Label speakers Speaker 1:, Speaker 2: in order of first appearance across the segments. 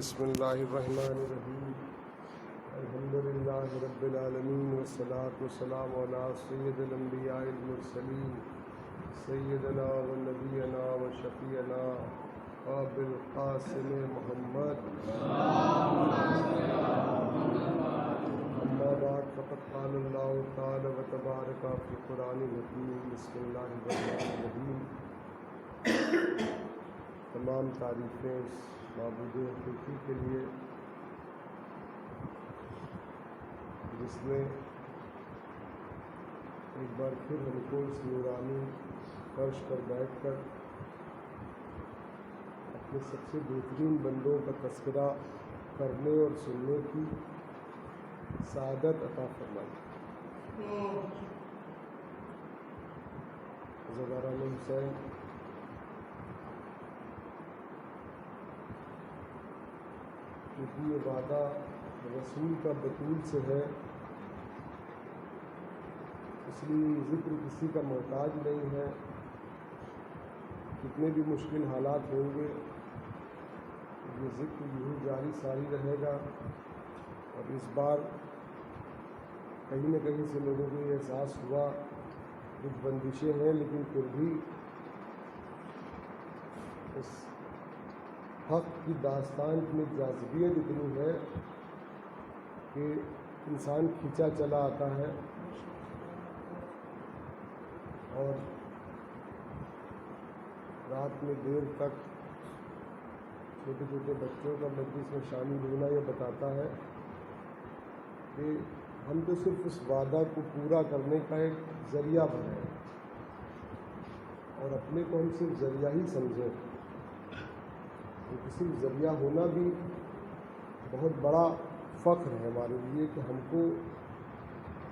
Speaker 1: بسم اللہ الرحمن الرحیم الحمدللہ رب العالمین والصلاة والسلام علی سید الانبیاء المرسلین سیدنا و نبینا و شفیعنا ابو القاسم محمد اما بعد فقد قال اللہ تعالی و تبارک فی قرآن الحکیم بسم اللہ الرحمن الرحیم. تمام تعریفیں اس معبود حقیقی کے لیے جس نے ایک بار پھر ہم کو اس نورانی فرش پر بیٹھ کر اپنے سب سے بہترین بندوں کا تذکرہ کرنے اور سننے کی سعادت عطا فرمائی. عزاداران حسین، کیونکہ یہ وعدہ رسول کا بطول سے ہے، اس لیے یہ ذکر کسی کا محتاج نہیں ہے. کتنے بھی مشکل حالات ہوں گے یہ ذکر یوں جاری ساری رہے گا. اور اس بار کہیں نہ کہیں سے لوگوں کو یہ احساس ہوا کچھ بندشیں ہیں، لیکن پھر بھی اس حق کی داستان میں جاذبیت اتنی ہے کہ انسان کھینچا چلا آتا ہے. اور رات میں دیر تک چھوٹے چھوٹے بچوں کا مجلس میں شامل ہونا یہ بتاتا ہے کہ ہم تو صرف اس وعدہ کو پورا کرنے کا ایک ذریعہ بنے اور اپنے کو ہم صرف ذریعہ ہی سمجھیں. کسی ذریعہ ہونا بھی بہت بڑا فخر ہے ہمارے لیے کہ ہم کو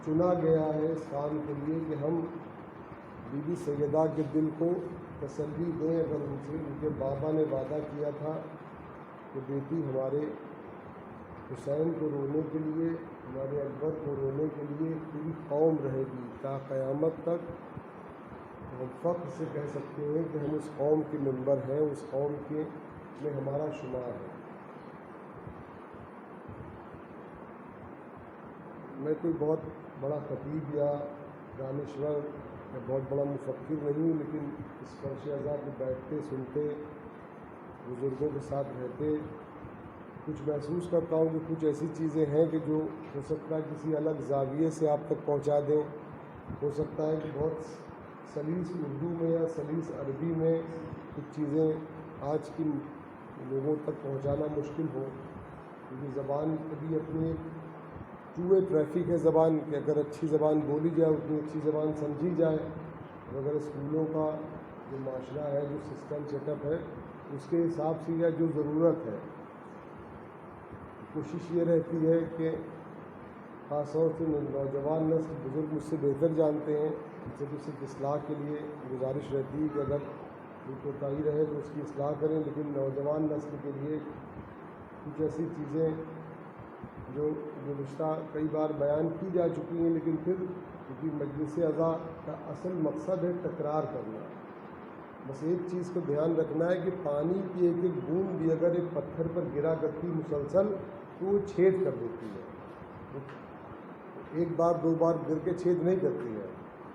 Speaker 1: چنا گیا ہے اس کام کے لیے کہ ہم بی بی سیدہ کے دل کو تسلی دیں. اگر ان کے بابا نے وعدہ کیا تھا کہ بیٹی ہمارے حسین کو رونے کے لیے، ہمارے اکبر کو رونے کے لیے پوری قوم رہے گی تا قیامت تک، ہم فخر سے کہہ سکتے ہیں کہ ہم اس قوم کے ممبر ہیں، اس قوم کے میں ہمارا شمار ہے. میں کوئی بہت بڑا خطیب یا دانشور یا بہت بڑا مفکر نہیں ہوں، لیکن اس فرش عزا پہ بیٹھتے سنتے بزرگوں کے ساتھ رہتے کچھ محسوس کرتا ہوں کہ کچھ ایسی چیزیں ہیں کہ جو ہو سکتا ہے کسی الگ زاویے سے آپ تک پہنچا دیں. ہو سکتا ہے کہ بہت سلیس اردو میں یا سلیس عربی میں کچھ چیزیں آج کی لوگوں تک پہنچانا مشکل ہو، کیونکہ زبان کبھی اپنی ایک ٹو وے ٹریفک ہے زبان کہ اگر اچھی زبان بولی جائے اتنی اچھی زبان سمجھی جائے. اور اگر اسکولوں کا جو معاشرہ ہے، جو سسٹم سیٹ اپ ہے، اس کے حساب سے یا جو ضرورت ہے، کوشش یہ رہتی ہے کہ خاص طور سے نوجوان نسل، بزرگ مجھ سے بہتر جانتے ہیں، ان سے بھی صرف اصلاح کے لیے گزارش رہتی ہے کہ اگر کوئی کوتاہی رہے تو اس کی اصلاح کریں. لیکن نوجوان نسل کے لیے کچھ ایسی چیزیں جو گزشتہ کئی بار بیان کی جا چکی ہیں، لیکن پھر کیونکہ مجلس عزا کا اصل مقصد ہے تکرار کرنا. بس ایک چیز کو دھیان رکھنا ہے کہ پانی کی ایک ایک بوند بھی اگر ایک پتھر پر گرا کرتی مسلسل تو وہ چھید کر دیتی ہے، ایک بار دو بار گر کے چھید نہیں کرتی ہے.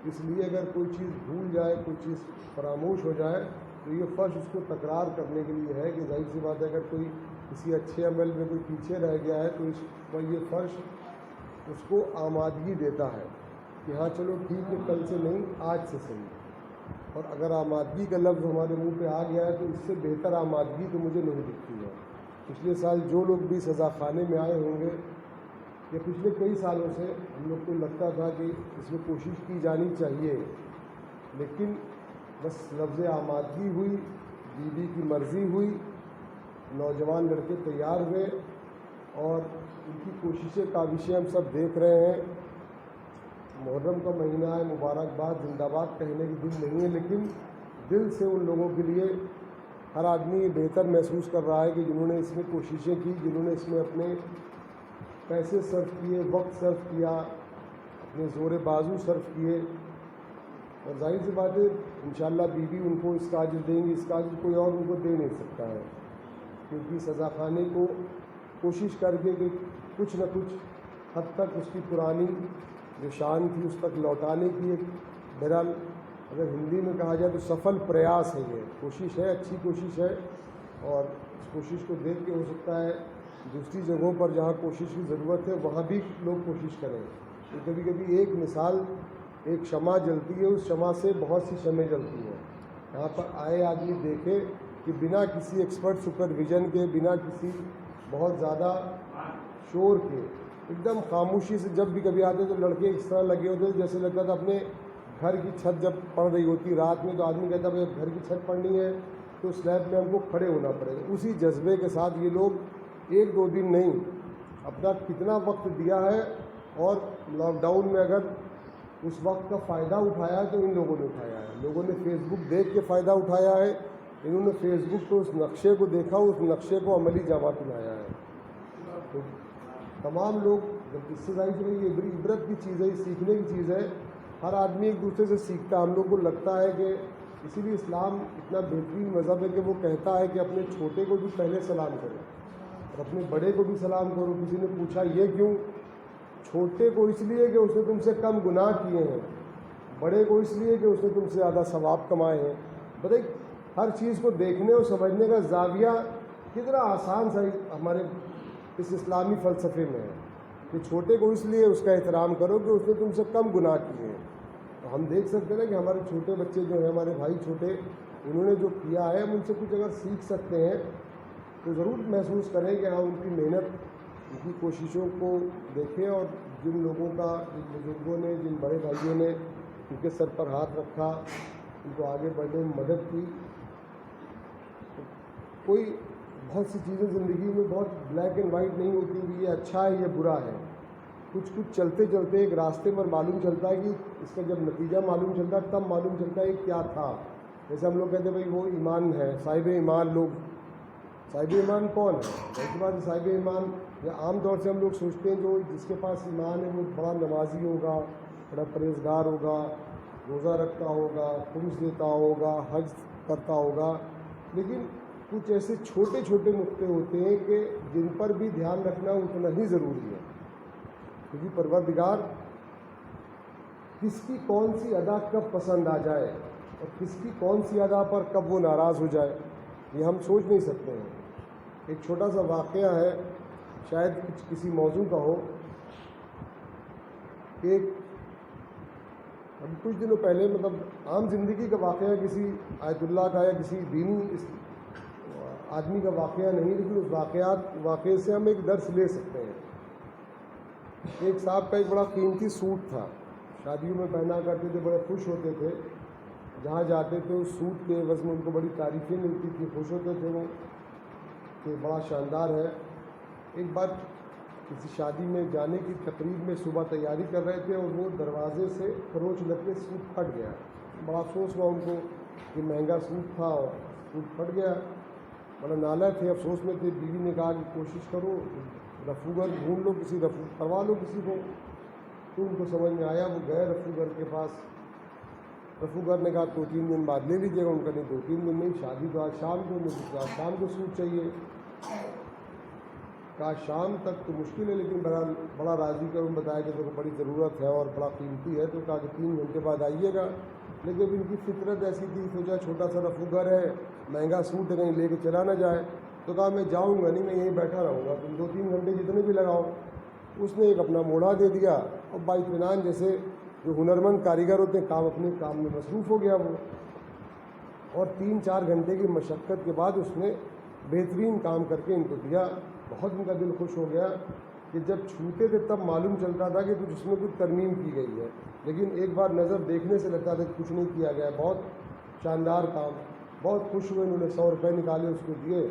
Speaker 1: اس لیے اگر کوئی چیز بھول جائے، کوئی چیز فراموش ہو جائے تو یہ فرش اس کو تکرار کرنے کے لیے ہے کہ ظاہر سی بات ہے اگر کوئی کسی اچھے عمل میں کوئی پیچھے رہ گیا ہے تو اس پر یہ فرش اس کو آمادگی دیتا ہے کہ ہاں چلو ٹھیک ہے، کل سے نہیں آج سے صحیح. اور اگر آمادگی کا لفظ ہمارے منہ پہ آ گیا ہے تو اس سے بہتر آمادگی تو مجھے نہیں دکھتی ہے. پچھلے سال جو لوگ بھی سزا خانے میں آئے ہوں گے یا پچھلے کئی سالوں سے ہم لوگ کو لگتا تھا کہ اس میں کوشش کی جانی چاہیے، لیکن بس لفظ آمادگی ہوئی، بی بی کی مرضی ہوئی، نوجوان لڑکے تیار ہوئے اور ان کی کوششیں کاوشیں ہم سب دیکھ رہے ہیں. محرم کا مہینہ ہے، مبارکباد، زندہ باد کہنے کی دل نہیں ہے، لیکن دل سے ان لوگوں کے لیے ہر آدمی یہ بہتر محسوس کر رہا ہے کہ جنہوں نے اس میں کوششیں کی، جنہوں نے اس میں اپنے پیسے صرف کیے، وقت صرف کیا، اپنے زور بازو صرف کیے. اور ظاہر سی بات ہے انشاءاللہ بیوی ان کو اس کا اجر دیں گی، اس کا اجر کوئی اور ان کو دے نہیں سکتا ہے. کیونکہ سزا خانے کو کوشش کر کے کہ کچھ نہ کچھ حد تک اس کی پرانی جو شان تھی اس تک لوٹانے کی ایک بہرحال اگر ہندی میں کہا جائے تو سفل پریاس ہے، یہ کوشش ہے، اچھی کوشش ہے، اور اس کوشش کو دیکھ کے ہو سکتا ہے دوسری جگہوں پر جہاں کوشش کی ضرورت ہے وہاں بھی لوگ کوشش کریں. کہ کبھی کبھی ایک مثال، ایک شمع جلتی ہے، اس شمع سے بہت سی شمعیں جلتی ہیں. یہاں پر آئے آدمی دیکھے کہ بنا کسی ایکسپرٹ سپرویژن کے، بنا کسی بہت زیادہ شور کے، ایک دم خاموشی سے جب بھی کبھی آتے تو لڑکے اس طرح لگے ہوتے جیسے لگتا تھا اپنے گھر کی چھت جب پڑ رہی ہوتی رات میں تو آدمی کہتا ہے گھر کی چھت پڑنی ہے تو سلیب میں ہم کو کھڑے ہونا پڑے گا. اسی جذبے کے ساتھ یہ لوگ ایک دو دن نہیں اپنا کتنا وقت دیا ہے، اور لاک ڈاؤن میں اگر اس وقت کا فائدہ اٹھایا ہے تو ان لوگوں نے اٹھایا ہے. لوگوں نے فیس بک دیکھ کے فائدہ اٹھایا ہے، انہوں نے فیس بک کو اس نقشے کو دیکھا، اس نقشے کو عملی جامہ پہنایا ہے. تو تمام لوگ جب اس سے ظاہر ہے یہ عبرت کی چیز ہے، سیکھنے کی چیز ہے. ہر آدمی ایک دوسرے سے سیکھتا ہے. ہم لوگ کو لگتا ہے کہ اسی لیے اسلام اتنا بہترین مذہب ہے کہ وہ کہتا ہے کہ اپنے چھوٹے کو بھی پہلے سلام کرو اور اپنے بڑے کو بھی سلام کرو. کسی نے پوچھا یہ کیوں؟ چھوٹے کو اس لیے کہ اس نے تم سے کم گناہ کیے ہیں، بڑے کو اس لیے کہ اس نے تم سے زیادہ ثواب کمائے ہیں. بتائیے ہر چیز کو دیکھنے اور سمجھنے کا زاویہ کتنا آسان سا ہمارے اس اسلامی فلسفے میں ہے کہ چھوٹے کو اس لیے اس کا احترام کرو کہ اس نے تم سے کم گناہ کیے ہیں. تو ہم دیکھ سکتے ہیں نا کہ ہمارے چھوٹے بچے جو ہیں، ہمارے بھائی چھوٹے، انہوں نے جو کیا ہے ہم ان سے کچھ اگر سیکھ سکتے ہیں تو ضرور محسوس کریں کہ ہم ان کی محنت، ان کی کوششوں کو دیکھیں، اور جن لوگوں کا، جن بزرگوں نے، جن بڑے بھائیوں نے ان کے سر پر ہاتھ رکھا، ان کو آگے بڑھنے میں مدد کی. کوئی بہت سی چیزیں زندگی میں بہت بلیک اینڈ وائٹ نہیں ہوتی کہ یہ اچھا ہے یہ برا ہے. کچھ چلتے چلتے ایک راستے پر معلوم چلتا ہے کہ اس کا جب نتیجہ معلوم چلتا ہے تب معلوم چلتا ہے کہ کیا تھا. جیسے ہم لوگ کہتے ہیں بھائی وہ ایمان ہے، صاحب ایمان. لوگ صاحب ایمان کون ہے؟ اس کے بعد صاحب ایمان یا عام طور سے ہم لوگ سوچتے ہیں جو جس کے پاس ایمان ہے وہ بڑا نمازی ہوگا، بڑا پرہیزگار ہوگا، روزہ رکھتا ہوگا، خمس دیتا ہوگا، حج کرتا ہوگا. لیکن کچھ ایسے چھوٹے چھوٹے نقطے ہوتے ہیں کہ جن پر بھی دھیان رکھنا اتنا ہی ضروری ہے. کیونکہ پروردگار کس کی کون سی ادا کب پسند آ جائے اور کس کی کون سی ادا پر کب وہ ناراض ہو جائے یہ ہم سوچ نہیں سکتے ہیں. ایک چھوٹا سا واقعہ ہے، شاید کسی موضوع کا ہو. ایک ابھی کچھ دنوں پہلے مطلب عام زندگی کا واقعہ، کسی آیت اللہ کا یا کسی دینی آدمی کا واقعہ نہیں، لیکن اس واقعے سے ہم ایک درس لے سکتے ہیں. ایک صاحب کا ایک بڑا قیمتی سوٹ تھا، شادیوں میں پہنا کرتے تھے، بڑے خوش ہوتے تھے. جہاں جاتے تھے اس سوٹ کے عوض میں ان کو بڑی تعریفیں ملتی تھی، خوش ہوتے تھے وہ کہ بڑا شاندار ہے. ایک بار کسی شادی میں جانے کی تقریب میں صبح تیاری کر رہے تھے اور وہ دروازے سے خروچ لگ کے سوٹ پھٹ گیا. بڑا افسوس ہوا ان کو کہ مہنگا سوٹ تھا اور سوٹ پھٹ گیا. بڑا نالا تھے، افسوس میں تھے. بیوی نے کہا کہ کوشش کرو رفوگر ڈھونڈ لو، کسی کروا لو کسی کو. تو ان کو سمجھ میں آیا، وہ گئے رفوگر کے پاس. رفوگر نے کہا 2-3 دن بعد لے لیجیے گا. ان کا نہیں 2-3 دن نہیں، شادی تو آج شام کو، مجھے آج شام کو سوٹ چاہیے. کہا شام تک تو مشکل ہے لیکن بڑا راضی کر ان بتایا کہ دیکھو بڑی ضرورت ہے اور بڑا قیمتی ہے. تو کہا کہ 3 گھنٹے بعد آئیے گا. لیکن ان کی فطرت ایسی تھی، سوچا چھوٹا سا رفوگر ہے، مہنگا سوٹ ہے، کہیں لے کے چلا نہ جائے. تو کہا میں جاؤں گا نہیں، میں یہیں بیٹھا رہوں گا، تم 2-3 گھنٹے جتنے بھی لگاؤ. اس نے ایک اپنا موڑا دے دیا اور باطمینان جیسے جو ہنرمند کاریگر ہوتے ہیں اپنے کام میں مصروف ہو گیا وہ. اور 3-4 گھنٹے کی مشقت کے بعد اس نے بہترین کام کر کے ان کو دیا. بہت ان کا دل خوش ہو گیا کہ جب چھوتے تھے تب معلوم چلتا تھا کہ کچھ اس میں کچھ ترمیم کی گئی ہے، لیکن ایک بار نظر دیکھنے سے لگتا تھا کہ کچھ نہیں کیا گیا. بہت شاندار کام. بہت خوش ہوئے. انہوں نے 100 روپے نکالے، اس کو دیے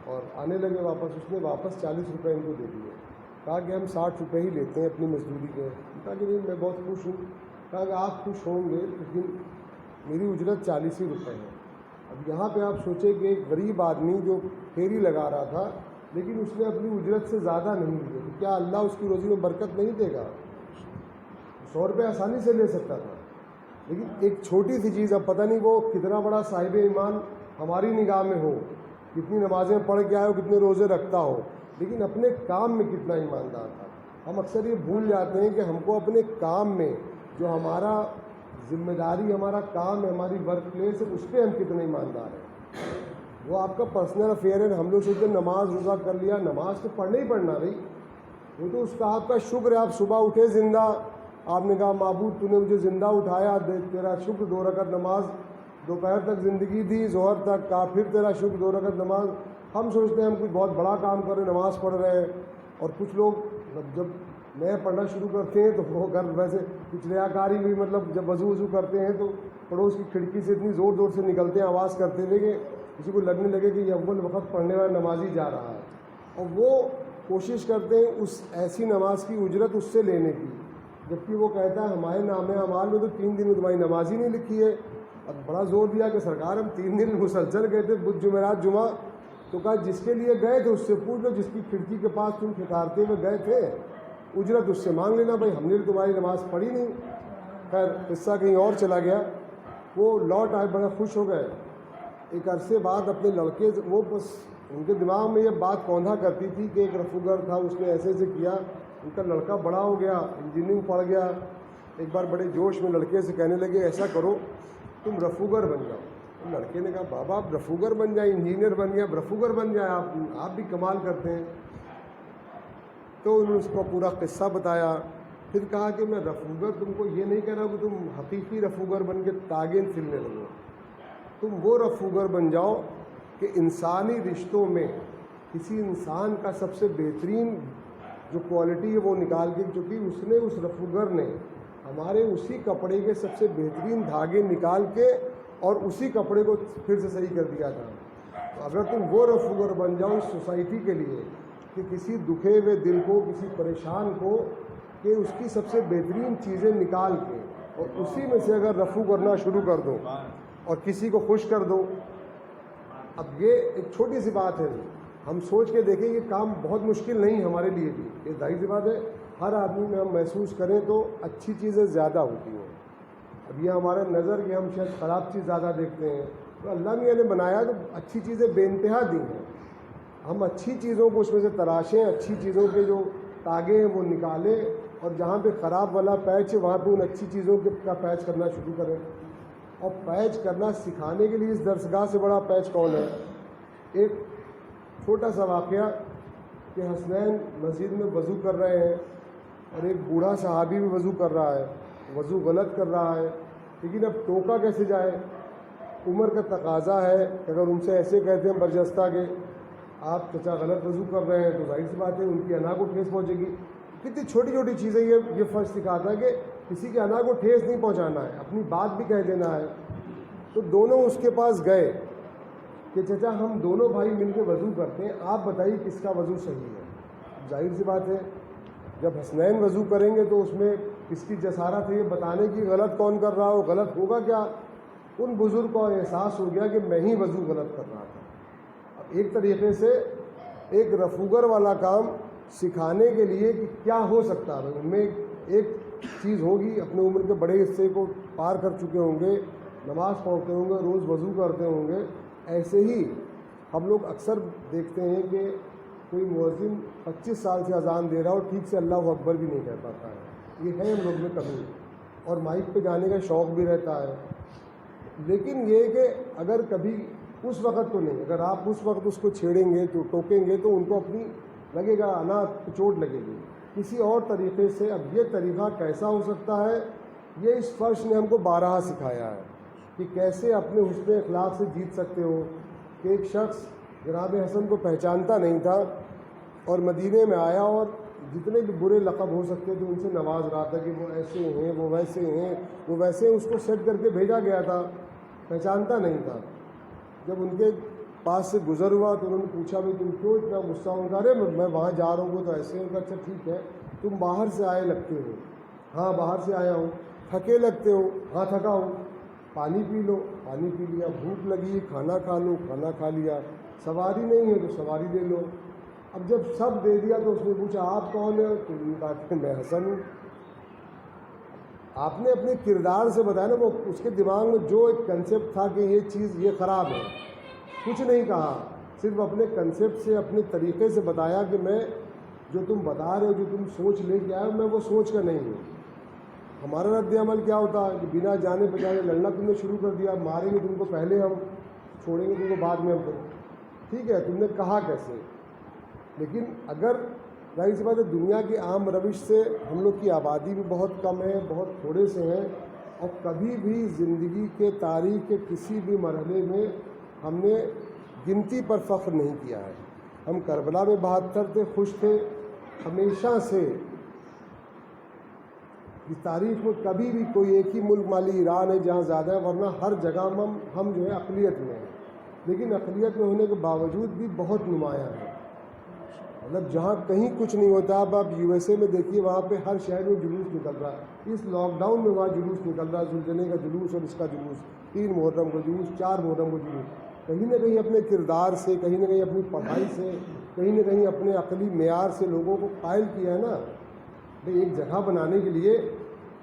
Speaker 1: اور آنے لگے واپس. اس نے واپس 40 روپے ان کو دے دیے. کہا کہ ہم 60 روپے ہی لیتے ہیں اپنی مزدوری کے. کہا کہ نہیں میں بہت خوش ہوں. کہا کہ آپ خوش ہوں گے لیکن میری اجرت 40 ہی روپے ہے. اب یہاں پہ آپ سوچیں کہ ایک غریب آدمی جو پھیری لگا رہا تھا لیکن اس نے اپنی اجرت سے زیادہ نہیں لیے، تو کیا اللہ اس کی روزی میں برکت نہیں دے گا؟ 100 روپے آسانی سے لے سکتا تھا. لیکن ایک چھوٹی سی چیز، اب پتہ نہیں وہ کتنا بڑا صاحب ایمان ہماری نگاہ میں ہو، کتنی نمازیں پڑھ کے آئے ہو، کتنے روزے رکھتا ہو، لیکن اپنے کام میں کتنا ایماندار تھا۔ ہم اکثر یہ بھول جاتے ہیں کہ ہم کو اپنے کام میں جو ہمارا ذمہ داری، ہمارا کام ہے، ہماری ورک پلیس ہے، اس پہ ہم کتنے ایماندار ہیں۔ وہ آپ کا پرسنل افیئر ہے۔ ہم لوگ سوچتے ہیں نماز روزہ کر لیا، نماز تو پڑھنا ہی پڑھنا بھائی، وہ تو اس کا آپ کا شکر ہے۔ آپ صبح اٹھے زندہ، آپ نے کہا معبود تو نے مجھے زندہ اٹھایا، تیرا شکر، 2 رکعت نماز دوپہر تک زندگی دی، ظہر تک کا، پھر تیرا شکر 2 رکعت نماز۔ ہم سوچتے ہیں ہم کوئی بہت بڑا کام کر رہے ہیں، نماز پڑھ رہے ہیں۔ اور کچھ لوگ جب نئے پڑھنا شروع کرتے ہیں تو وہ گھر ویسے کچھ ریاکاری بھی، مطلب جب وضو کرتے ہیں تو پڑوس کی کھڑکی سے اتنی زور زور سے نکلتے ہیں آواز کرتے ہوئے کہ کسی کو لگنے لگے کہ یہ اول وقت پڑھنے والا نمازی جا رہا ہے، اور وہ کوشش کرتے ہیں اس ایسی نماز کی اجرت اس سے لینے کی، جبکہ وہ کہتا ہے ہمارے نام اعمال میں تو 3 دن میں تمہاری نماز ہی نہیں لکھی ہے۔ اور بڑا زور دیا کہ سرکار ہم 3 دن مسلسل گئے تھے، بدھ جمعرات جمعہ، تو کہا جس کے لیے گئے تھے اس سے پوچھ لو، جس کی کھڑکی کے پاس تم کھٹارتے ہوئے گئے تھے اجرت اس سے مانگ لینا، بھائی ہم نے تمہاری نماز پڑھی نہیں۔ خیر قصہ کہیں اور چلا گیا۔ وہ لوٹ آئے، بڑا خوش ہو گئے۔ ایک عرصے بعد اپنے لڑکے، وہ بس ان کے دماغ میں یہ بات کوندھا کرتی تھی کہ ایک رفوگر تھا، اس نے ایسے ایسے کیا، ان کا لڑکا بڑا ہو گیا، انجینئرنگ پڑھ گیا۔ ایک بار بڑے جوش میں لڑکے سے کہنے لگے ایسا کرو تم رفوگر بن جاؤ۔ لڑکے نے کہا بابا آپ رفوگر بن جائیں، انجینئر بن گیا، رفوگر بن جائے، آپ بھی کمال کرتے ہیں۔ تو انہوں نے اس کو پورا قصہ بتایا۔ پھر کہا کہ میں رفوگر تم کو یہ نہیں کہہ رہا کہ تم حقیقی رفوگر بن کے تاگیں پھرنے لگو، تم وہ رفوگر بن جاؤ کہ انسانی رشتوں میں کسی انسان کا سب سے بہترین جو کوالٹی ہے وہ نکال کے، چونکہ اس نے، اس رفوگر نے ہمارے اسی کپڑے کے سب سے بہترین دھاگے نکال کے اور اسی کپڑے کو پھر سے صحیح کر دیا تھا۔ تو اگر تم وہ رفوگر بن جاؤ اس سوسائٹی کے لیے کہ کسی دکھے ہوئے دل کو، کسی پریشان کو، کہ اس کی سب سے بہترین چیزیں نکال کے اور اسی میں سے اگر رفو کرنا شروع کر دو اور کسی کو خوش کر دو۔ اب یہ ایک چھوٹی سی بات ہے، ہم سوچ کے دیکھیں یہ کام بہت مشکل نہیں ہمارے لیے بھی، یہ ظاہر سی بات ہے ہر آدمی میں ہم محسوس کریں تو اچھی چیزیں زیادہ ہوتی ہیں۔ اب یہ ہمارا نظر کہ ہم شاید خراب چیز زیادہ دیکھتے ہیں، تو اللہ میاں نے بنایا تو اچھی چیزیں بے انتہا دی ہیں، ہم اچھی چیزوں کو اس میں سے تراشیں، اچھی چیزوں کے جو تاگے ہیں وہ نکالیں، اور جہاں پہ خراب والا پیچ ہے وہاں پہ ان اچھی چیزوں کا پیچ کرنا شروع کریں۔ اور پیچ کرنا سکھانے کے لیے اس درسگاہ سے بڑا پیچ کون ہے؟ ایک چھوٹا سا واقعہ کہ حسنین مسجد میں وضو کر رہے ہیں اور ایک بوڑھا صحابی بھی وضو کر رہا ہے، وضو غلط کر رہا ہے، لیکن اب ٹوکا کیسے جائے؟ عمر کا تقاضا ہے کہ اگر ان سے ایسے کہتے ہیں برجستہ کہ آپ چچا غلط وضو کر رہے ہیں تو ظاہر سی بات ہے ان کی انا کو ٹھیس پہنچے گی۔ کتنی چھوٹی چھوٹی چیزیں یہ فرض سکھاتا ہے کہ کسی کے انا کو ٹھیس نہیں پہنچانا ہے، اپنی بات بھی کہہ دینا ہے۔ تو دونوں اس کے پاس گئے کہ چچا ہم دونوں بھائی مل کے وضو کرتے ہیں، آپ بتائیے کس کا وضو صحیح ہے۔ ظاہر سی بات ہے جب حسنین وضو کریں گے تو اس میں کس کی جسارت ہے یہ بتانے کی، غلط کون کر رہا ہو، غلط ہوگا کیا؟ ان بزرگ کو احساس ہو گیا کہ میں ہی وضو غلط کر رہا تھا۔ اب ایک طریقے سے ایک رفوگر والا کام سکھانے کے لیے کہ کیا ہو سکتا ہے، ان میں ایک چیز ہوگی، اپنے عمر کے بڑے حصے کو پار کر چکے ہوں گے، نماز پڑھتے ہوں گے، روز وضو کرتے ہوں گے۔ ایسے ہی ہم لوگ اکثر دیکھتے ہیں کہ کوئی مؤذن 25 سال سے اذان دے رہا ہو، ٹھیک سے اللہ اکبر بھی نہیں کہہ پاتا ہے، یہ ہے ہم لوگ میں کمی، اور مائک پہ جانے کا شوق بھی رہتا ہے۔ لیکن یہ کہ اگر کبھی اس وقت تو نہیں، اگر آپ اس وقت اس کو چھیڑیں گے تو ٹوکیں گے تو ان کو اپنی لگے گا انا چوٹ لگے گی۔ کسی اور طریقے سے اب یہ طریقہ کیسا ہو سکتا ہے، یہ اس فرش نے ہم کو بارہا سکھایا ہے کہ کیسے اپنے حسن اخلاق سے جیت سکتے ہو۔ کہ ایک شخص جناب حسن کو پہچانتا نہیں تھا اور مدینے میں آیا اور جتنے بھی برے لقب ہو سکتے تھے ان سے نواز رہا تھا کہ وہ ایسے ہیں، وہ ویسے ہیں، وہ ویسے، اس کو سیٹ کر کے بھیجا گیا تھا، پہچانتا نہیں تھا۔ جب ان کے پاس سے گزر ہوا تو انہوں نے پوچھا بھائی تم کیوں اتنا غصہ ہو؟ ارے میں وہاں جا رہا ہوں تو ایسے ہوں۔ اچھا ٹھیک ہے، تم باہر سے آئے لگتے ہو؟ ہاں باہر سے آیا ہوں۔ تھکے لگتے ہو؟ ہاں تھکا ہوں۔ پانی پی لو؟ پانی پی لیا۔ بھوک لگی؟ کھانا کھا لو؟ کھانا کھا لیا۔ سواری نہیں ہے تو سواری لے لو۔ اب جب سب دے دیا تو اس نے پوچھا آپ کون ہیں؟ تو انہوں نے کہا کہ میں حسن ہوں۔ آپ نے اپنے کردار سے بتایا نا، وہ اس کے دماغ میں جو ایک کنسیپٹ تھا کہ یہ چیز یہ خراب ہے، کچھ نہیں کہا، صرف اپنے کنسیپٹ سے, اپنے طریقے سے بتایا کہ میں جو تم بتا رہے ہو, جو تم سوچ لے کے آئے ہو, میں وہ سوچ کا نہیں ہوں. ہمارا رد عمل کیا ہوتا ہے کہ بنا جانے پہچانے لڑنا تم نے شروع کر دیا, ماریں گے تم کو پہلے ہم, چھوڑیں گے تم کو بعد میں ہم. ٹھیک ہے, تم نے کہا کیسے. لیکن اگر ظاہر سی بات ہے دنیا کی عام روش سے ہم لوگ کی آبادی بھی بہت کم ہے, بہت تھوڑے سے ہیں, اور کبھی بھی زندگی کے تاریخ کے کسی بھی مرحلے میں ہم نے گنتی پر فخر نہیں کیا ہے. ہم کربلا میں 72 تھے, خوش تھے ہمیشہ سے. اس تاریخ میں کبھی بھی کوئی ایک ہی ملک مالی ایران ہے جہاں زیادہ ہے, ورنہ ہر جگہ ہم جو ہے اقلیت میں ہیں. لیکن اقلیت میں ہونے کے باوجود بھی بہت نمایاں ہے. مطلب جہاں کہیں کچھ نہیں ہوتا, اب آپ یو ایس اے میں دیکھیے, وہاں پہ ہر شہر میں جلوس نکل رہا ہے. اس لاک ڈاؤن میں وہاں جلوس نکل رہا ہے, ذوالجنے کا جلوس اور اس کا جلوس, 3 محرم کا جلوس, 4 محرم کا جلوس. کہیں نہ کہیں اپنے کردار سے, کہیں نہ کہیں اپنی پڑھائی سے, کہیں نہ کہیں اپنے عقلی معیار سے لوگوں کو قائل کیا ہے نا. بھئی ایک جگہ بنانے کے لیے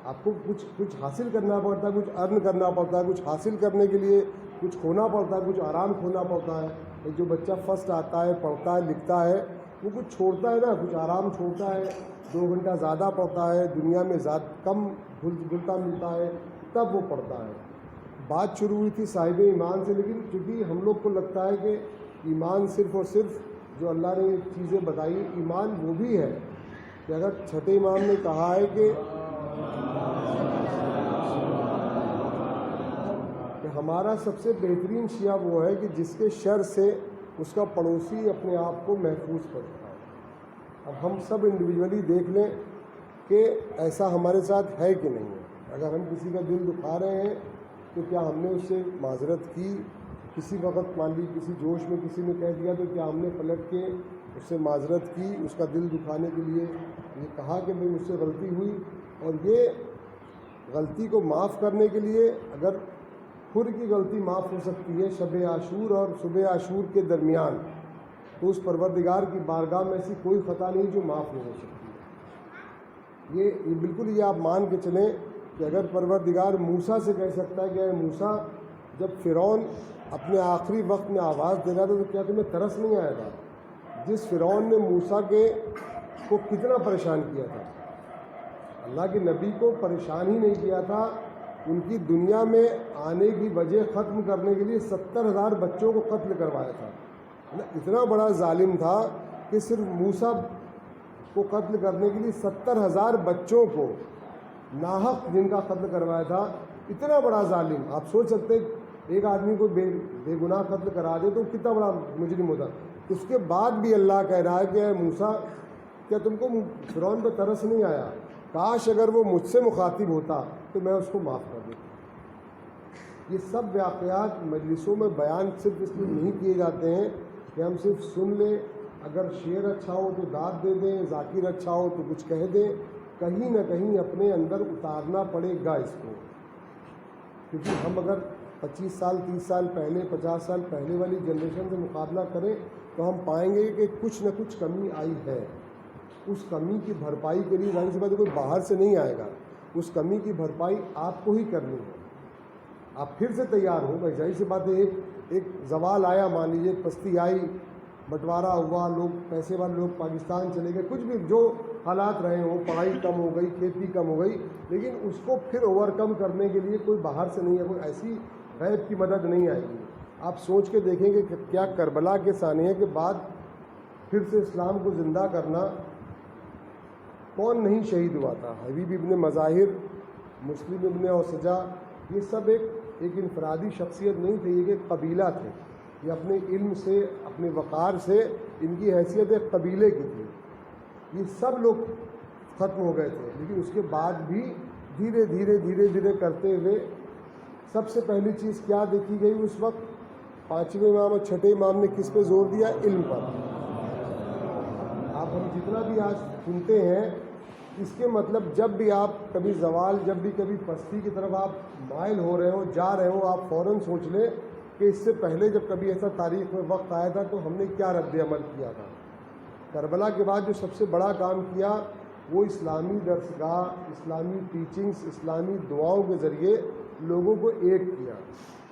Speaker 1: آپ کو کچھ حاصل کرنا پڑتا ہے, کچھ ارن کرنا پڑتا ہے, کچھ حاصل کرنے کے لیے کچھ کھونا پڑتا ہے, کچھ آرام کھونا پڑتا ہے. ایک جو بچہ فرسٹ آتا ہے, پڑھتا ہے, لکھتا ہے, وہ کچھ چھوڑتا ہے نا, کچھ آرام چھوڑتا ہے, 2 گھنٹہ زیادہ پڑھتا ہے, دنیا میں کم گھلتا ملتا ہے, تب وہ پڑھتا ہے. بات شروع ہوئی تھی صاحب ایمان سے, لیکن چونکہ ہم لوگ کو لگتا ہے کہ ایمان صرف اور صرف جو اللہ نے چیزیں بتائی, ایمان وہ بھی ہے کہ اگر چھٹے امام نے کہا ہے کہ ہمارا سب سے بہترین شیعہ وہ ہے کہ جس کے شر سے اس کا پڑوسی اپنے آپ کو محفوظ کرتا ہے. اب ہم سب انڈیویجولی دیکھ لیں کہ ایسا ہمارے ساتھ ہے کہ نہیں ہے. اگر ہم کسی کا دل دکھا رہے ہیں تو کیا ہم نے اس سے معذرت کی؟ کسی وقت مان لی کسی جوش میں کسی نے کہہ دیا تو کیا ہم نے پلٹ کے اس سے معذرت کی, اس کا دل دکھانے کے لیے یہ کہا کہ بھئی مجھ سے غلطی ہوئی؟ اور یہ غلطی کو معاف کرنے کے لیے اگر خود کی غلطی معاف ہو سکتی ہے شب عاشور اور صبح عاشور کے درمیان, تو اس پروردگار کی بارگاہ میں ایسی کوئی خطا نہیں جو معاف نہیں ہو سکتی. یہ بالکل یہ آپ مان کے چلیں کہ اگر پروردگار موسیٰ سے کہہ سکتا ہے کہ اے موسیٰ, جب فرعون اپنے آخری وقت میں آواز دے رہا تھا تو کیا تمہیں ترس نہیں آیا تھا؟ جس فرعون نے موسیٰ کو کتنا پریشان کیا تھا, اللہ کے نبی کو پریشان ہی نہیں کیا تھا, ان کی دنیا میں آنے کی وجہ ختم کرنے کے لیے 70,000 بچوں کو قتل کروایا تھا. اتنا بڑا ظالم تھا کہ صرف موسیٰ کو قتل کرنے کے لیے 70,000 بچوں کو ناحق جن کا قتل کروایا تھا. اتنا بڑا ظالم, آپ سوچ سکتے ایک آدمی کو بے گناہ قتل کرا دے تو کتنا بڑا مجرم ہوتا. اس کے بعد بھی اللہ کہہ رہا ہے کہ اے موسیٰ, کیا تم کو فرعون پہ ترس نہیں آیا؟ کاش اگر وہ مجھ سے مخاطب ہوتا تو میں اس کو معاف کر دیتا. یہ سب واقعات مجلسوں میں بیان صرف اس لیے نہیں کیے جاتے ہیں کہ ہم صرف سن لیں, اگر شعر اچھا ہو تو داد دے دیں, ذاکر اچھا ہو تو کچھ کہہ دیں. کہیں نہ کہیں اپنے اندر اتارنا پڑے گا اس کو, کیونکہ ہم اگر 25 سال 30 سال پہلے 50 سال پہلے والی جنریشن سے مقابلہ کریں تو ہم پائیں گے کہ کچھ نہ کچھ کمی آئی ہے. اس کمی کی بھرپائی کے لیے ظاہر سی بات ہے کوئی باہر سے نہیں آئے گا, اس کمی کی بھرپائی آپ کو ہی کرنی ہے. آپ پھر سے تیار ہو بھائی, ظاہر سی بات ہے ایک زوال آیا, مان لیجیے پستی آئی, بٹوارا ہوا, لوگ پیسے والے لوگ پاکستان چلے گئے, کچھ بھی جو حالات رہے ہوں, پڑھائی کم ہو گئی, کھیتی کم ہو گئی, لیکن اس کو پھر اوور کم کرنے کے لیے کوئی باہر سے نہیں ہے, کوئی ایسی غیب کی مدد نہیں آئے گی. آپ سوچ کے دیکھیں گے کہ کیا کربلا کے ثانیے کے بعد پھر سے اسلام کو زندہ کرنا کون نہیں شہید ہوا تھا؟ حبیب ابن مظاہر, مسلم ابن اوسجا, یہ سب ایک انفرادی شخصیت نہیں تھے, یہ ایک قبیلہ تھے. یہ اپنے علم سے, اپنے وقار سے, ان کی حیثیت ایک قبیلے کی تھی. یہ سب لوگ ختم ہو گئے تھے, لیکن اس کے بعد بھی دھیرے دھیرے دھیرے دھیرے کرتے ہوئے سب سے پہلی چیز کیا دیکھی گئی اس وقت؟ 5ویں امام اور 6ٹھے امام نے کس پہ زور دیا؟ علم پر. آپ ہم جتنا بھی آج سنتے ہیں, اس کے مطلب جب بھی آپ کبھی زوال, جب بھی کبھی پستی کی طرف آپ مائل ہو رہے ہو, جا رہے ہو, آپ فوراً سوچ لیں کہ اس سے پہلے جب کبھی ایسا تاریخ میں وقت آیا تھا تو ہم نے کیا رد عمل کیا تھا. کربلا کے بعد جو سب سے بڑا کام کیا وہ اسلامی درسگاہ, اسلامی ٹیچنگز, اسلامی دعاؤں کے ذریعے لوگوں کو ایک کیا.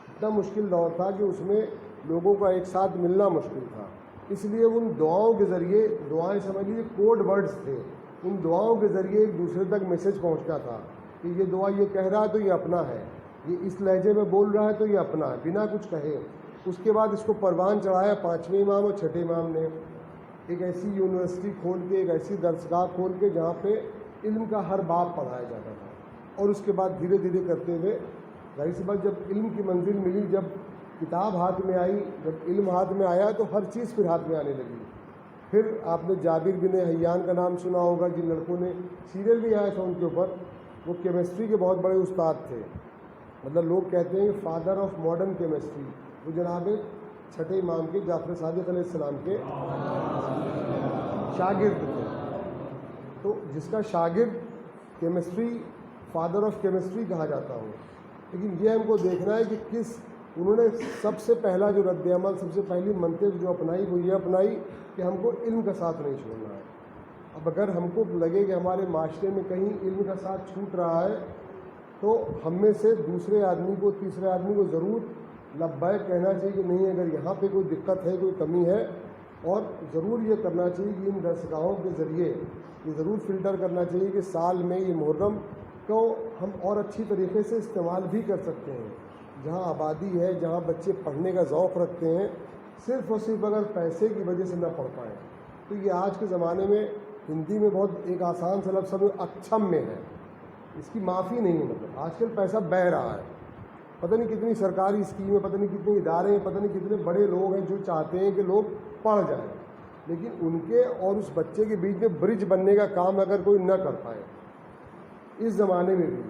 Speaker 1: اتنا مشکل دور تھا کہ اس میں لوگوں کا ایک ساتھ ملنا مشکل تھا، اس لیے ان دعاؤں کے ذریعے، دعائیں سمجھ لیجیے کوڈ ورڈز تھے، ان دعاؤں کے ذریعے ایک دوسرے تک میسج پہنچتا تھا کہ یہ دعا یہ کہہ رہا ہے تو یہ اپنا ہے، یہ اس لہجے میں بول رہا ہے تو یہ اپنا ہے، بنا کچھ کہے۔ اس کے بعد اس کو پروان چڑھایا 5ویں امام اور 6ٹھے امام نے، ایک ایسی یونیورسٹی کھول کے، ایک ایسی درسگاہ کھول کے جہاں پہ علم کا ہر باب پڑھایا جاتا تھا، اور اس کے بعد دھیرے دھیرے کرتے ہوئے ظاہر سی بات جب علم کی منزل ملی، جب کتاب ہاتھ میں آئی، جب علم ہاتھ میں آیا تو ہر چیز پھر ہاتھ میں آنے لگی۔ پھر آپ نے جابر بن حیان کا نام سنا ہوگا، جن لڑکوں نے سیریل بھی آیا تھا ان کے اوپر، وہ کیمسٹری کے بہت بڑے استاد تھے، مطلب لوگ کہتے ہیں فادر آف ماڈرن کیمسٹری، وہ جناب 6ٹھے امام کے جعفر صادق علیہ السلام کے شاگرد تھے۔ تو جس کا شاگرد کیمسٹری، فادر آف کیمسٹری کہا جاتا ہو، لیکن یہ ہم کو دیکھنا ہے کہ انہوں نے سب سے پہلا جو رد عمل، سب سے پہلی منطق جو اپنائی وہ یہ اپنائی کہ ہم کو علم کا ساتھ نہیں چھوڑنا ہے۔ اب اگر ہم کو لگے کہ ہمارے معاشرے میں کہیں علم کا ساتھ چھوٹ رہا ہے تو ہم میں سے دوسرے آدمی کو، تیسرے آدمی کو ضرور لبیک کہنا چاہیے کہ نہیں، اگر یہاں پہ کوئی دقت ہے، کوئی کمی ہے، اور ضرور یہ کرنا چاہیے کہ ان درسگاہوں کے ذریعے یہ ضرور فلٹر کرنا چاہیے کہ سال میں یہ محرم کو ہم اور اچھی طریقے سے استعمال بھی کر سکتے ہیں، جہاں آبادی ہے، جہاں بچے پڑھنے کا ذوق رکھتے ہیں، صرف اور صرف اگر پیسے کی وجہ سے نہ پڑھ پائیں تو یہ آج کے زمانے میں ہندی میں بہت ایک آسان سا لفظ اچھم میں ہے، اس کی معافی نہیں ہے۔ مطلب آج کل پیسہ بہہ رہا ہے، پتہ نہیں کتنی سرکاری اسکیمیں، پتہ نہیں کتنے ادارے ہیں، پتہ نہیں کتنے بڑے لوگ ہیں جو چاہتے ہیں کہ لوگ پڑھ جائیں، لیکن ان کے اور اس بچے کے بیچ میں برج بننے کا کام اگر کوئی نہ کر پائے اس زمانے میں بھی،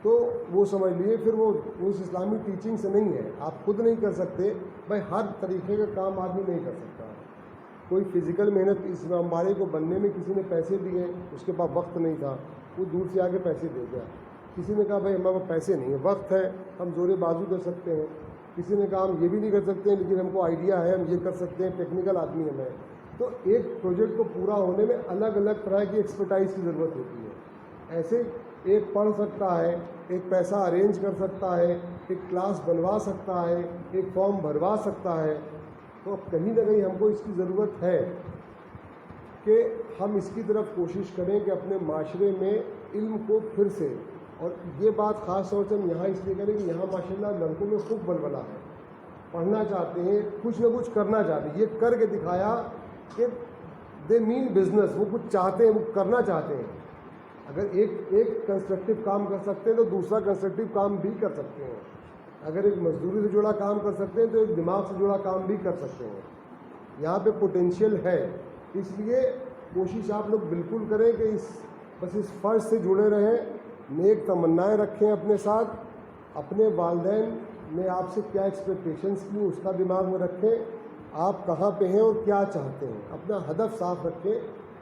Speaker 1: تو وہ سمجھ لیے پھر وہ اس اسلامی ٹیچنگ سے نہیں ہے۔ آپ خود نہیں کر سکتے بھائی، ہر طریقے کا کام آدمی نہیں کر سکتا۔ کوئی فزیکل محنت، اس ہمارے کو بننے میں کسی نے پیسے دیے، اس کے پاس وقت نہیں تھا، وہ دور سے آ کے پیسے دے گیا۔ کسی نے کہا بھائی ہمارے پاس پیسے نہیں ہیں، وقت ہے، ہم زور بازو کر سکتے ہیں۔ کسی نے کہا ہم یہ بھی نہیں کر سکتے ہیں لیکن ہم کو آئیڈیا ہے، ہم یہ کر سکتے ہیں، ٹیکنیکل آدمی ہیں میں۔ تو ایک پروجیکٹ کو پورا ہونے میں الگ الگ طرح کی ایکسپرٹائز کی ضرورت ہوتی ہے۔ ایسے ایک پڑھ سکتا ہے، ایک پیسہ ارینج کر سکتا ہے، ایک کلاس بنوا سکتا ہے، ایک فارم بھروا سکتا ہے۔ تو اب کہیں نہ کہیں ہم کو اس کی ضرورت ہے کہ ہم اس کی طرف کوشش کریں کہ اپنے معاشرے میں علم کو پھر سے، اور یہ بات خاص طور سے ہم یہاں اس لیے کریں کہ یہاں ماشاءاللہ لڑکوں میں خوب بلبلہ ہے، پڑھنا چاہتے ہیں، کچھ نہ کچھ کرنا چاہتے ہیں۔ یہ کر کے دکھایا کہ دے مین بزنس، وہ کچھ چاہتے ہیں، وہ کرنا چاہتے ہیں۔ اگر ایک کنسٹرکٹیو کام کر سکتے ہیں تو دوسرا کنسٹرکٹیو کام بھی کر سکتے ہیں۔ اگر ایک مزدوری سے جڑا کام کر سکتے ہیں تو ایک دماغ سے جڑا کام بھی کر سکتے ہیں۔ یہاں پہ پوٹینشیل ہے، اس لیے کوشش آپ لوگ بالکل کریں کہ بس اس فرض سے جڑے رہیں، نیک تمنائیں رکھیں اپنے ساتھ، اپنے والدین نے آپ سے کیا ایکسپیکٹیشنز کی اس کا دماغ میں رکھیں، آپ کہاں پہ ہیں اور کیا چاہتے ہیں، اپنا ہدف صاف رکھیں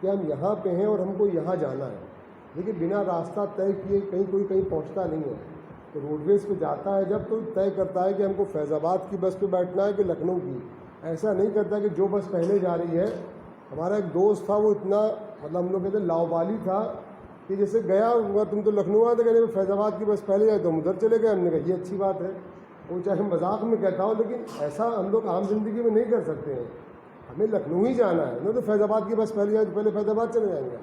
Speaker 1: کہ ہم یہاں پہ ہیں اور ہم کو یہاں جانا ہے۔ لیکن بنا راستہ طے کیے کوئی کہیں پہنچتا نہیں ہے۔ تو روڈ ویز پہ جاتا ہے جب تو طے کرتا ہے کہ ہم کو فیض آباد کی بس پہ بیٹھنا ہے کہ لکھنؤ کی، ایسا نہیں کرتا کہ جو بس پہلے جا رہی ہے۔ ہمارا ایک دوست تھا، وہ اتنا مطلب ہم لوگ کہتے ہیں لاؤبالی تھا کہ جیسے گیا تم تو لکھنؤ آئے تو کہتے فیض آباد کی بس پہلے جائے تو ہم ادھر چلے گئے۔ ہم نے کہا یہ اچھی بات ہے، وہ چاہے مذاق میں کہتا ہوں لیکن ایسا ہم لوگ عام زندگی میں نہیں کر سکتے ہیں، ہمیں لکھنؤ ہی جانا ہے، نہیں تو فیض آباد کی بس پہلے جائے تو پہلے فیض آباد چلے جائیں گے۔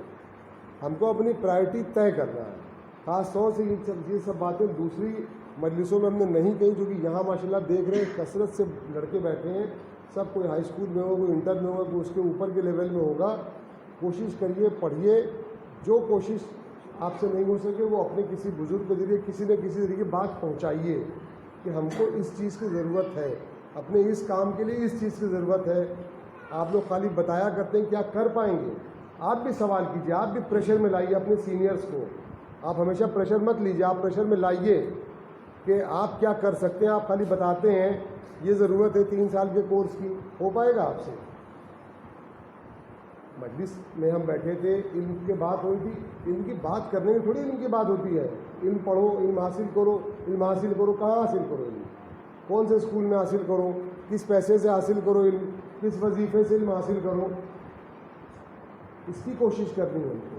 Speaker 1: ہم کو اپنی پرائرٹی طے کرنا ہے۔ خاص طور سے یہ سب باتیں دوسری مجلسوں میں ہم نے نہیں کہیں، کیونکہ یہاں ماشاءاللہ دیکھ رہے ہیں کثرت سے لڑکے بیٹھے ہیں، سب کوئی ہائی اسکول میں ہو، کوئی انٹر میں ہو، کوئی اس کے اوپر کے لیول میں ہوگا۔ کوشش کریے، پڑھیے، جو کوشش آپ سے نہیں ہو سکے وہ اپنے کسی بزرگ کے ذریعے کسی نہ کسی طریقے بات پہنچائیے کہ ہم کو اس چیز کی ضرورت ہے، اپنے اس کام کے لیے اس چیز کی ضرورت ہے۔ آپ لوگ خالی بتایا کرتے ہیں، کیا کر پائیں گے؟ آپ بھی سوال کیجیے، آپ بھی پریشر میں لائیے اپنے سینئرز کو۔ آپ ہمیشہ پریشر مت لیجیے، آپ پریشر میں لائیے کہ آپ کیا کر سکتے ہیں۔ آپ خالی بتاتے ہیں یہ ضرورت ہے 3 سال کے کورس کی، ہو پائے گا آپ سے؟ مجلس میں ہم بیٹھے تھے، علم کی بات ہوئی تھی، علم کی بات کرنے میں تھوڑی علم کی بات ہوتی ہے۔ علم پڑھو، علم حاصل کرو، علم حاصل کرو، کہاں حاصل کرو علم؟ کون سے اسکول میں حاصل کرو؟ کس پیسے سے حاصل کرو علم؟ کس وظیفے سے علم حاصل کرو؟ اس کی کوشش کرنی ہے ہم کو۔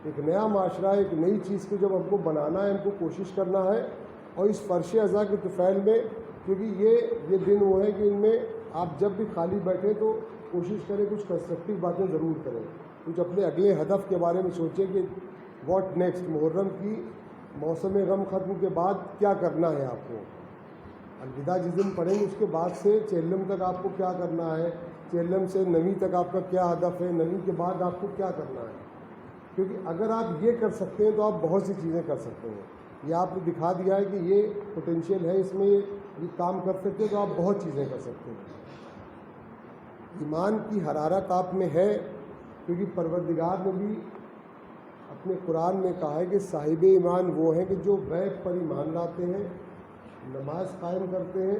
Speaker 1: ایک نیا معاشرہ، ایک نئی چیز کو جب ہم کو بنانا ہے، ہم کو کوشش کرنا ہے اور اس فرش ازاں کے طفیل میں، کیونکہ یہ دن وہ ہے کہ ان میں آپ جب بھی خالی بیٹھیں تو کوشش کریں کچھ کنسٹرکٹیو باتیں ضرور کریں، کچھ اپنے اگلے ہدف کے بارے میں سوچیں کہ واٹ نیکسٹ، محرم کی موسم غم ختم کے بعد کیا کرنا ہے آپ کو۔ الوداع جس دن پڑھیں گے اس کے بعد سے چہلم تک آپ کو کیا کرنا ہے، چہلم سے نویں تک آپ کا کیا ہدف ہے، نویں کے بعد آپ کو کیا کرنا ہے، کیونکہ اگر آپ یہ کر سکتے ہیں تو آپ بہت سی چیزیں کر سکتے ہیں۔ یہ آپ نے دکھا دیا ہے کہ یہ پوٹینشیل ہے، اس میں یہ کام کر سکتے ہیں تو آپ بہت چیزیں کر سکتے ہیں۔ ایمان کی حرارت آپ میں ہے، کیونکہ پروردگار نے بھی اپنے قرآن میں کہا ہے کہ صاحب ایمان وہ ہیں کہ جو غیب پر ایمان لاتے ہیں، نماز قائم کرتے ہیں،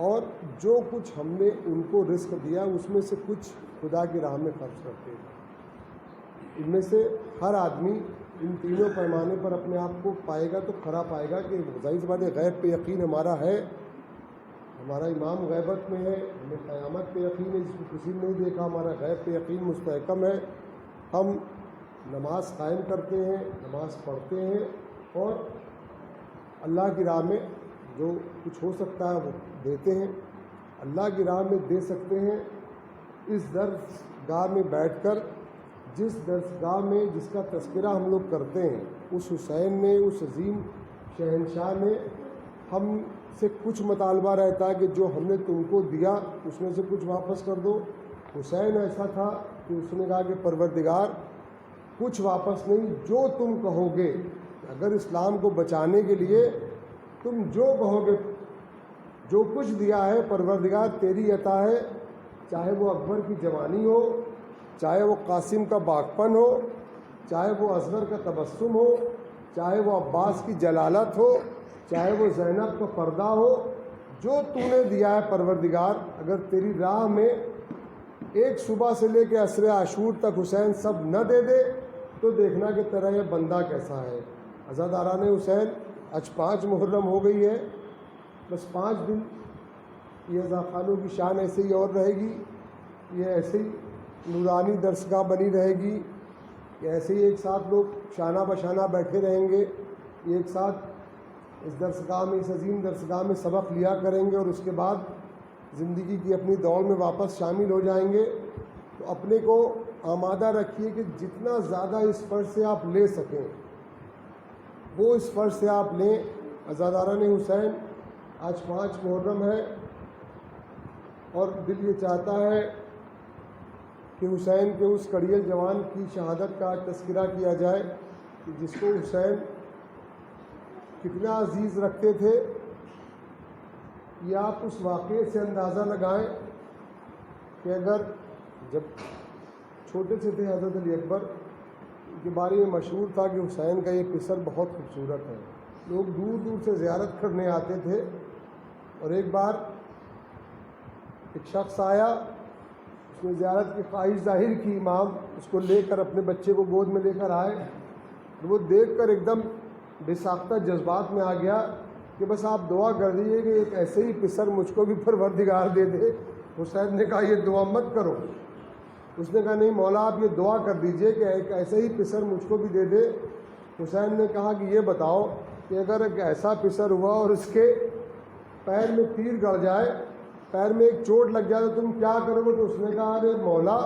Speaker 1: اور جو کچھ ہم نے ان کو رزق دیا اس میں سے کچھ خدا کی راہ میں خرچ کرتے ہیں۔ ان میں سے ہر آدمی ان تینوں پیمانے پر اپنے آپ کو پائے گا تو کھڑا پائے گا کہ ظاہر سی بات ہے غیب پہ یقین ہمارا ہے، ہمارا امام غیبت میں ہے، ہمیں قیامت پہ یقین ہے جس کو کسی نے نہیں دیکھا، ہمارا غیب پہ یقین مستحکم ہے، ہم نماز قائم کرتے ہیں، نماز پڑھتے ہیں، اور اللہ کی راہ میں جو کچھ ہو سکتا ہے وہ دیتے ہیں، اللہ کی راہ میں دے سکتے ہیں۔ اس درس گاہ میں بیٹھ کر جس درس گاہ میں جس کا تذکرہ ہم لوگ کرتے ہیں، اس حسین نے، اس عظیم شہنشاہ نے ہم سے کچھ مطالبہ رہتا ہے کہ جو ہم نے تم کو دیا اس میں سے کچھ واپس کر دو۔ حسین ایسا تھا کہ اس نے کہا کہ پروردگار کچھ واپس نہیں، جو تم کہو گے، اگر اسلام کو بچانے کے لیے تم جو کہو گے، جو کچھ دیا ہے پروردگار تیری عطا ہے، چاہے وہ اکبر کی جوانی ہو، چاہے وہ قاسم کا باغپن ہو، چاہے وہ اصغر کا تبسم ہو، چاہے وہ عباس کی جلالت ہو، چاہے وہ زینب کا پردہ ہو، جو تو نے دیا ہے پروردگار، اگر تیری راہ میں ایک صبح سے لے کے عصر عاشور تک حسین سب نہ دے دے تو دیکھنا کہ تیرا یہ بندہ کیسا ہے۔ عزاداران حسین آج 5 محرم ہو گئی ہے، بس 5 دن یہ رضا خانوں کی شان ایسے ہی اور رہے گی، یہ ایسے ہی نورانی درسگاہ بنی رہے گی، کہ ایسے ہی ایک ساتھ لوگ شانہ بشانہ بیٹھے رہیں گے، ایک ساتھ اس درسگاہ میں، اس عظیم درسگاہ میں سبق لیا کریں گے، اور اس کے بعد زندگی کی اپنی دوڑ میں واپس شامل ہو جائیں گے۔ تو اپنے کو آمادہ رکھیے کہ جتنا زیادہ اس فرض سے آپ لے سکیں وہ اس فرض سے آپ لیں۔ عزاداران حسین آج 5 محرم ہے، اور دل یہ چاہتا ہے کہ حسین کے اس کڑیل جوان کی شہادت کا آج تذکرہ کیا جائے کہ جس کو حسین کتنا عزیز رکھتے تھے۔ یہ آپ اس واقعے سے اندازہ لگائیں کہ اگر جب چھوٹے سے تھے حضرت علی اکبر کے بارے میں مشہور تھا کہ حسین کا یہ پسر بہت خوبصورت ہے، لوگ دور دور سے زیارت کرنے آتے تھے، اور ایک بار ایک شخص آیا، اس نے زیارت کی خواہش ظاہر کی، امام اس کو لے کر اپنے بچے کو گود میں لے کر آئے، وہ دیکھ کر ایک دم بے ساختہ جذبات میں آ گیا کہ بس آپ دعا کر دیجیے کہ ایک ایسے ہی پسر مجھ کو بھی پروردگار دے دے۔ حسین نے کہا یہ دعا مت کرو، اس نے کہا نہیں مولا آپ یہ دعا کر دیجئے کہ ایک ایسے ہی پسر مجھ کو بھی دے دے۔ حسین نے کہا کہ یہ بتاؤ کہ اگر ایک ایسا پسر ہوا اور اس کے پیر میں تیر گڑ جائے، پیر میں ایک چوٹ لگ جائے تو تم کیا کرو گے؟ تو اس نے کہا ارے مولا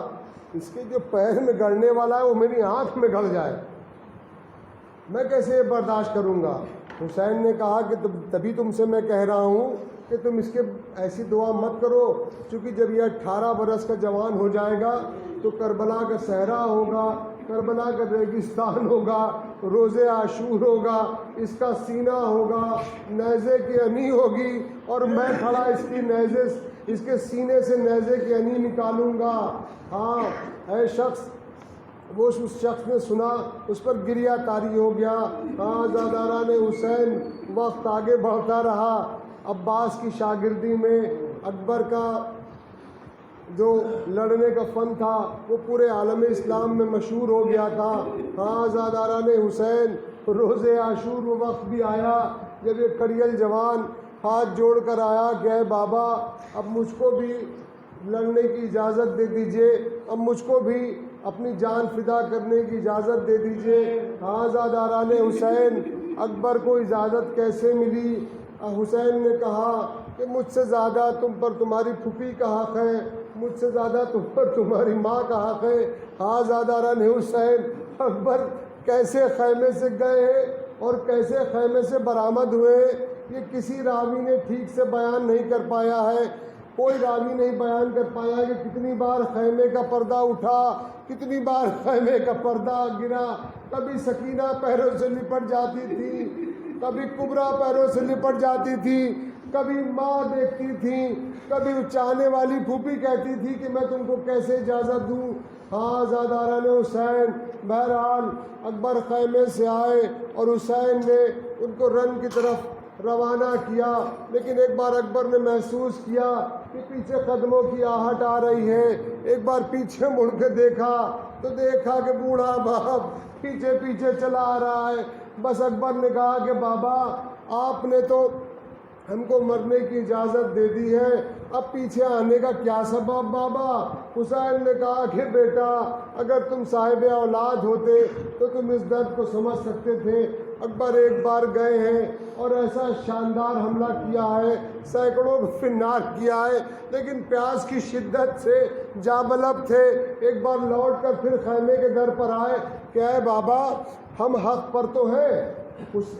Speaker 1: اس کے جو پیر میں گڑنے والا ہے وہ میری آنکھ میں گڑ جائے، میں کیسے یہ برداشت کروں گا؟ حسین نے کہا کہ تبھی تم سے میں کہہ رہا ہوں کہ تم اس کے ایسی دعا مت کرو، چونکہ جب یہ 18 برس کا جوان ہو جائے گا تو کربلا کا صحرا ہوگا، کربلا کا ریگستان ہوگا، روز عاشور ہوگا، اس کا سینہ ہوگا، نیزے کی انی ہوگی، اور میں کھڑا اس کی نیزے، اس کے سینے سے نیزے کی انی نکالوں گا۔ ہاں اے شخص، وہ اس شخص نے سنا، اس پر گریہ طاری ہو گیا۔ ہاں زاداران حسین، وقت آگے بڑھتا رہا، عباس کی شاگردی میں اکبر کا جو لڑنے کا فن تھا وہ پورے عالم اسلام میں مشہور ہو گیا تھا۔ ہاں زاداران حسین، روز عاشور وہ وقت بھی آیا جب یہ کڑیل جوان ہاتھ جوڑ کر آیا کہ اے بابا اب مجھ کو بھی لڑنے کی اجازت دے دیجئے، اب مجھ کو بھی اپنی جان فدا کرنے کی اجازت دے دیجئے۔ عزاداران حسین، اکبر کو اجازت کیسے ملی؟ حسین نے کہا کہ مجھ سے زیادہ تم پر تمہاری پھوپھی کا حق ہے، مجھ سے زیادہ تم پر تمہاری ماں کا حق ہے۔ عزاداران حسین، اکبر کیسے خیمے سے گئے اور کیسے خیمے سے برآمد ہوئے، یہ کسی راوی نے ٹھیک سے بیان نہیں کر پایا ہے۔ کوئی راوی نہیں بیان کر پایا کہ کتنی بار خیمے کا پردہ اٹھا، کتنی بار خیمے کا پردہ گرا۔ کبھی سکینہ پیروں سے لپٹ جاتی تھی، کبھی کبریٰ پیروں سے لپٹ جاتی تھی، کبھی ماں دیکھتی تھی، کبھی چاہنے والی پھوپھی کہتی تھی کہ میں تم کو کیسے اجازت دوں۔ عزاداران حسین، بہرحال اکبر خیمے سے آئے اور حسین نے ان کو رن کی طرف روانہ کیا، لیکن ایک بار اکبر نے محسوس کیا کہ پیچھے قدموں کی آہٹ آ رہی ہے۔ ایک بار پیچھے مڑ کے دیکھا تو دیکھا کہ بوڑھا باپ پیچھے پیچھے چلا آ رہا ہے۔ بس اکبر نے کہا کہ بابا آپ نے تو ہم کو مرنے کی اجازت دے دی ہے، اب پیچھے آنے کا کیا سبب بابا؟ حسین نے کہا کہ بیٹا اگر تم صاحب اولاد ہوتے تو تم اس درد کو سمجھ سکتے تھے۔ اکبر ایک بار گئے ہیں اور ایسا شاندار حملہ کیا ہے، سینکڑوں کو فنار کیا ہے، لیکن پیاس کی شدت سے جابلب تھے۔ ایک بار لوٹ کر پھر خیمے کے در پر آئے کہ اے بابا ہم حق پر تو ہیں۔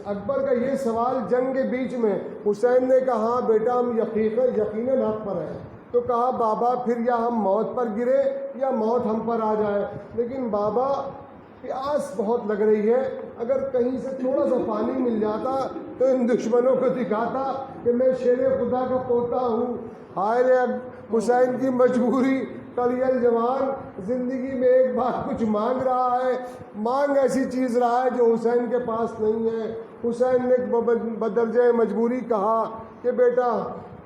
Speaker 1: اکبر کا یہ سوال جنگ کے بیچ میں، حسین نے کہا ہاں بیٹا ہم یقیناً حق پر ہیں۔ تو کہا بابا پھر یا ہم موت پر گرے یا موت ہم پر آ جائے، لیکن بابا پیاس بہت لگ رہی ہے، اگر کہیں سے تھوڑا سا پانی مل جاتا تو ان دشمنوں کو دکھاتا کہ میں شیر خدا کا پوتا ہوں۔ ہائے رے حسین کی مجبوری، کلیل جوان زندگی میں ایک بار کچھ مانگ رہا ہے، مانگ ایسی چیز رہا ہے جو حسین کے پاس نہیں ہے۔ حسین نے بدرجہ مجبوری کہا کہ بیٹا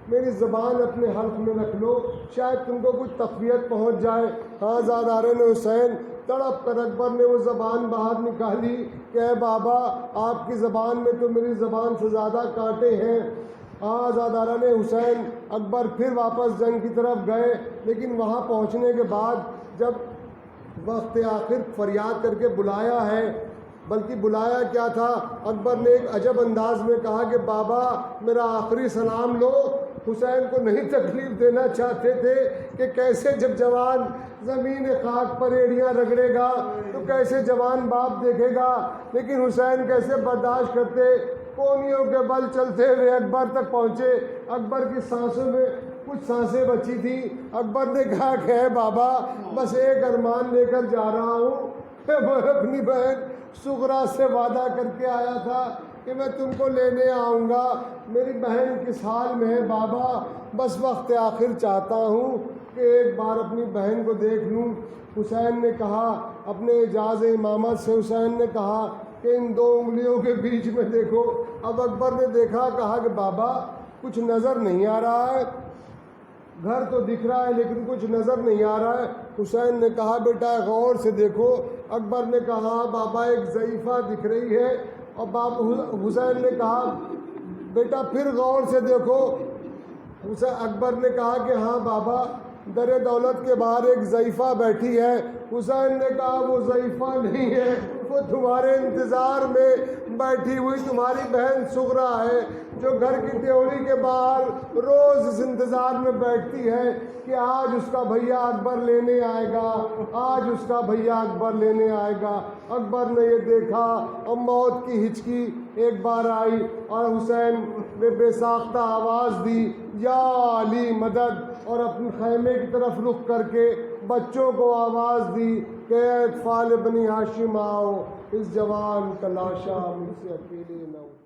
Speaker 1: میری زبان اپنے حلق میں رکھ لو، شاید تم کو کچھ تقویت پہنچ جائے۔ عزاداران حسین، تڑپ کر اکبر نے وہ زبان باہر نکالی کہ اے بابا آپ کی زبان میں تو میری زبان سے زیادہ کانٹے ہیں۔ عزاداران حسین، اکبر پھر واپس جنگ کی طرف گئے، لیکن وہاں پہنچنے کے بعد جب وقت آخر فریاد کر کے بلایا ہے، بلکہ بلایا کیا تھا، اکبر نے ایک عجب انداز میں کہا کہ بابا میرا آخری سلام لو۔ حسین کو نہیں تکلیف دینا چاہتے تھے کہ کیسے جب جوان زمین خاک پر ایڑیاں رگڑے گا تو کیسے جوان باپ دیکھے گا، لیکن حسین کیسے برداشت کرتے، کونیوں کے بل چلتے ہوئے اکبر تک پہنچے۔ اکبر کی سانسوں میں کچھ سانسیں بچی تھی۔ اکبر نے کہا کہ اے بابا بس ایک ارمان لے کر جا رہا ہوں، میں اپنی بہن سغرا سے وعدہ کر کے آیا تھا کہ میں تم کو لینے آؤں گا، میری بہن کس حال میں ہے بابا، بس وقت آخر چاہتا ہوں کہ ایک بار اپنی بہن کو دیکھ لوں۔ حسین نے کہا اپنے اعجاز امامت سے، حسین نے کہا کہ ان دو انگلیوں کے بیچ میں دیکھو۔ اب اکبر نے دیکھا، کہا کہ بابا کچھ نظر نہیں آ رہا ہے، گھر تو دکھ رہا ہے لیکن کچھ نظر نہیں آ رہا ہے۔ حسین نے کہا بیٹا غور سے دیکھو۔ اکبر نے کہا بابا ایک ضعیفہ دکھ رہی ہے، اور حسین نے کہا بیٹا پھر غور سے دیکھو۔ اکبر نے کہا کہ ہاں بابا در دولت کے باہر ایک ضعیفہ بیٹھی ہے۔ حسین نے کہا وہ ضعیفہ نہیں ہے، وہ تمہارے انتظار میں بیٹھی ہوئی تمہاری بہن سغرا ہے، جو گھر کی دیوری کے باہر روز اس انتظار میں بیٹھتی ہے کہ آج اس کا بھیا اکبر لینے آئے گا، آج اس کا بھیا اکبر لینے آئے گا۔ اکبر نے یہ دیکھا اور موت کی ہچکی ایک بار آئی اور حسین نے بے ساختہ آواز دی یا علی مدد، اور اپنے خیمے کی طرف رخ کر کے بچوں کو آواز دی کہ اے اطفال بنی ہاشم آؤ، اس جوان کا لاشا مجھ سے اکیلے نہ اٹھے۔